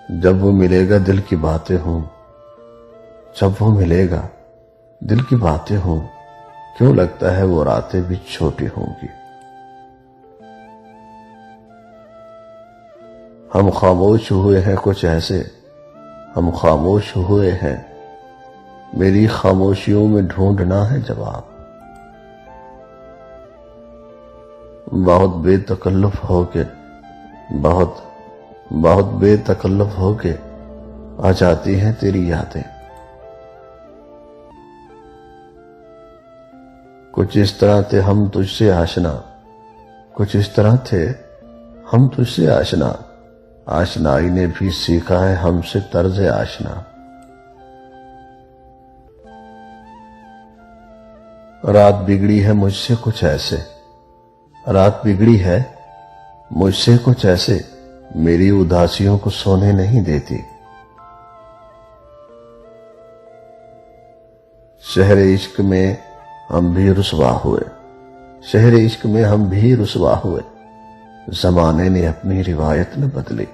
जब वो मिलेगा दिल की बातें हों, जब वो मिलेगा दिल की बातें हों, क्यों लगता है वो रातें भी छोटी होंगी। हम खामोश हुए हैं कुछ ऐसे, हम खामोश हुए हैं, मेरी खामोशियों में ढूंढना है जवाब। बहुत बेतकल्लुफ होके, बहुत बहुत बेतकल्लुफ होके आ जाती हैं तेरी यादें। कुछ इस तरह थे हम तुझसे आशना, कुछ इस तरह थे हम तुझसे आशना, आशनाई ने भी सीखा है हमसे तर्ज आशना। रात बिगड़ी है मुझसे कुछ ऐसे, रात बिगड़ी है मुझसे कुछ ऐसे, मेरी उदासियों को सोने नहीं देती। शहर इश्क में हम भी रुसवा हुए, शहर इश्क में हम भी रुसवा हुए, जमाने ने अपनी रिवायत न बदली।